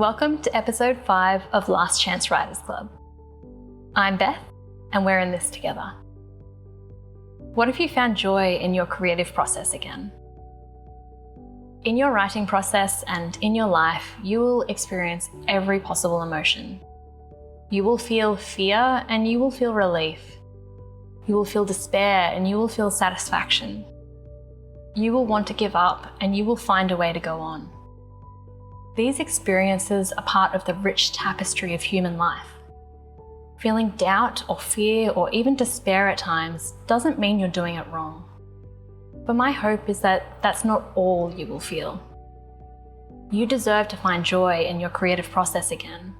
Welcome to episode 5 of Last Chance Writers Club. I'm Beth, and we're in this together. What if you found joy in your creative process again? In your writing process and in your life, you will experience every possible emotion. You will feel fear and you will feel relief. You will feel despair and you will feel satisfaction. You will want to give up and you will find a way to go on. These experiences are part of the rich tapestry of human life. Feeling doubt or fear or even despair at times doesn't mean you're doing it wrong. But my hope is that that's not all you will feel. You deserve to find joy in your creative process again.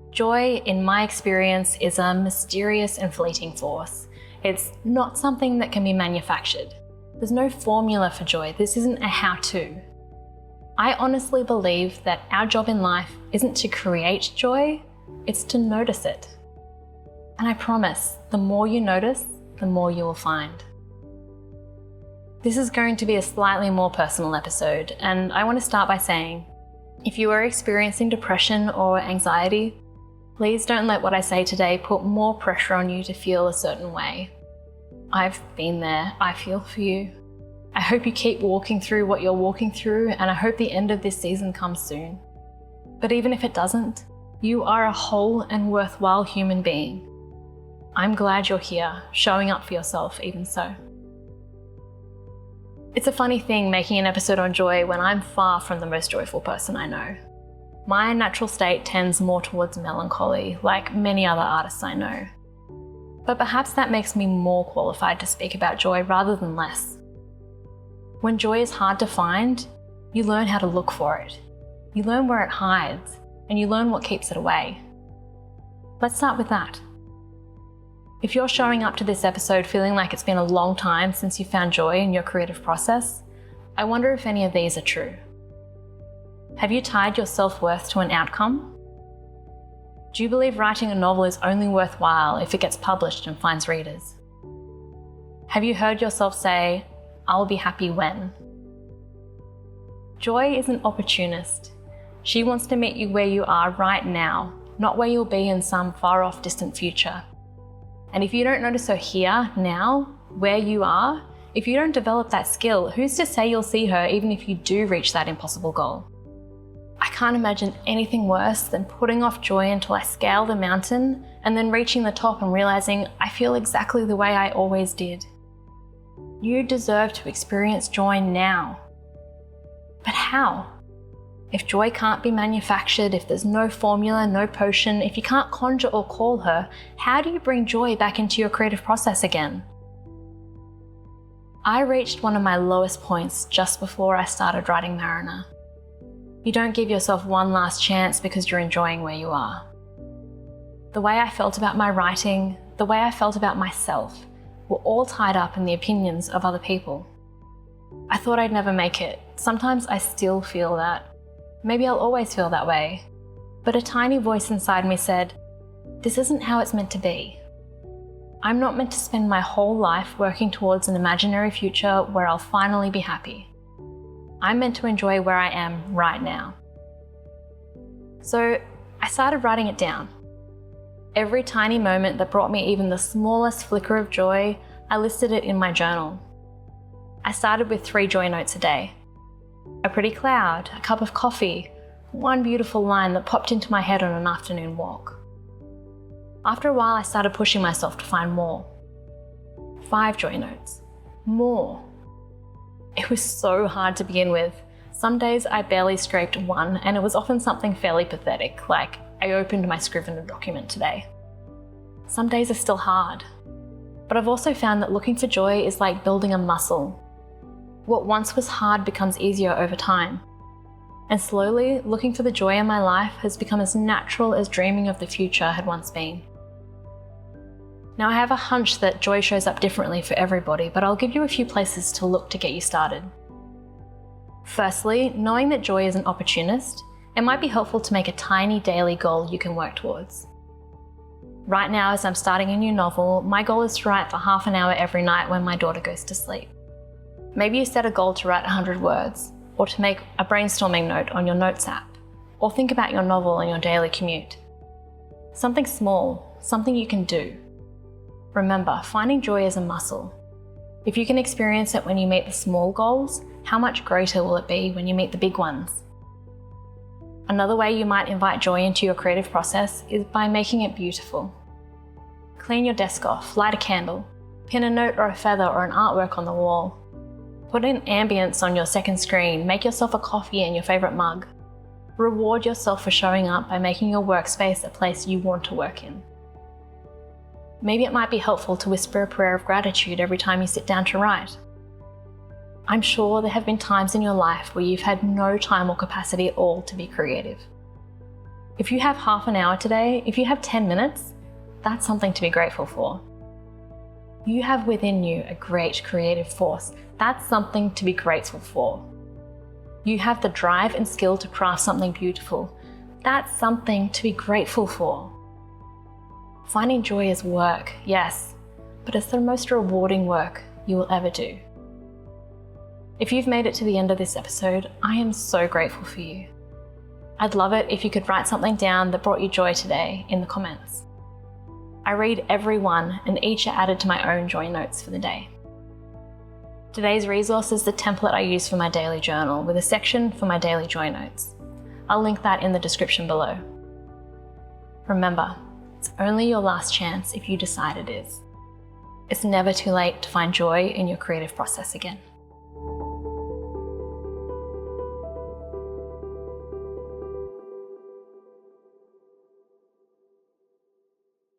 Joy, in my experience, is a mysterious and fleeting force. It's not something that can be manufactured. There's no formula for joy. This isn't a how-to. I honestly believe that our job in life isn't to create joy, it's to notice it. And I promise, the more you notice, the more you will find. This is going to be a slightly more personal episode, and I want to start by saying, if you are experiencing depression or anxiety, please don't let what I say today put more pressure on you to feel a certain way. I've been there, I feel for you. I hope you keep walking through what you're walking through, and I hope the end of this season comes soon. But even if it doesn't, you are a whole and worthwhile human being. I'm glad you're here, showing up for yourself even so. It's a funny thing making an episode on joy when I'm far from the most joyful person I know. My natural state tends more towards melancholy, like many other artists I know. But perhaps that makes me more qualified to speak about joy rather than less. When joy is hard to find, you learn how to look for it. You learn where it hides, and you learn what keeps it away. Let's start with that. If you're showing up to this episode feeling like it's been a long time since you found joy in your creative process, I wonder if any of these are true. Have you tied your self-worth to an outcome? Do you believe writing a novel is only worthwhile if it gets published and finds readers? Have you heard yourself say, "I'll be happy when"? Joy is an opportunist. She wants to meet you where you are right now, not where you'll be in some far-off distant future. And if you don't notice her here, now, where you are, if you don't develop that skill, who's to say you'll see her even if you do reach that impossible goal? I can't imagine anything worse than putting off joy until I scale the mountain and then reaching the top and realizing I feel exactly the way I always did. You deserve to experience joy now. But how? If joy can't be manufactured, if there's no formula, no potion, if you can't conjure or call her, how do you bring joy back into your creative process again? I reached one of my lowest points just before I started writing Mariner. You don't give yourself one last chance because you're enjoying where you are. The way I felt about my writing, the way I felt about myself, were all tied up in the opinions of other people. I thought I'd never make it. Sometimes I still feel that. Maybe I'll always feel that way. But a tiny voice inside me said, this isn't how it's meant to be. I'm not meant to spend my whole life working towards an imaginary future where I'll finally be happy. I'm meant to enjoy where I am right now. So I started writing it down. Every tiny moment that brought me even the smallest flicker of joy, I listed it in my journal. I started with 3 joy notes a day. A pretty cloud, a cup of coffee, one beautiful line that popped into my head on an afternoon walk. After a while, I started pushing myself to find more. 5 joy notes. More. It was so hard to begin with. Some days I barely scraped 1, and it was often something fairly pathetic, like I opened my Scrivener document today. Some days are still hard. But I've also found that looking for joy is like building a muscle. What once was hard becomes easier over time. And slowly, looking for the joy in my life has become as natural as dreaming of the future had once been. Now I have a hunch that joy shows up differently for everybody, but I'll give you a few places to look to get you started. Firstly, knowing that joy is an opportunist, it might be helpful to make a tiny daily goal you can work towards. Right now, as I'm starting a new novel, my goal is to write for half an hour every night when my daughter goes to sleep. Maybe you set a goal to write 100 words, or to make a brainstorming note on your notes app. Or think about your novel on your daily commute. Something small, something you can do. Remember, finding joy is a muscle. If you can experience it when you meet the small goals, how much greater will it be when you meet the big ones? Another way you might invite joy into your creative process is by making it beautiful. Clean your desk off, light a candle, pin a note or a feather or an artwork on the wall. Put an ambience on your second screen, make yourself a coffee in your favourite mug. Reward yourself for showing up by making your workspace a place you want to work in. Maybe it might be helpful to whisper a prayer of gratitude every time you sit down to write. I'm sure there have been times in your life where you've had no time or capacity at all to be creative. If you have half an hour today, if you have 10 minutes, that's something to be grateful for. You have within you a great creative force. That's something to be grateful for. You have the drive and skill to craft something beautiful. That's something to be grateful for. Finding joy is work, yes, but it's the most rewarding work you will ever do. If you've made it to the end of this episode, I am so grateful for you. I'd love it if you could write something down that brought you joy today in the comments. I read every one and each are added to my own joy notes for the day. Today's resource is the template I use for my daily journal with a section for my daily joy notes. I'll link that in the description below. Remember, it's only your last chance if you decide it is. It's never too late to find joy in your creative process again.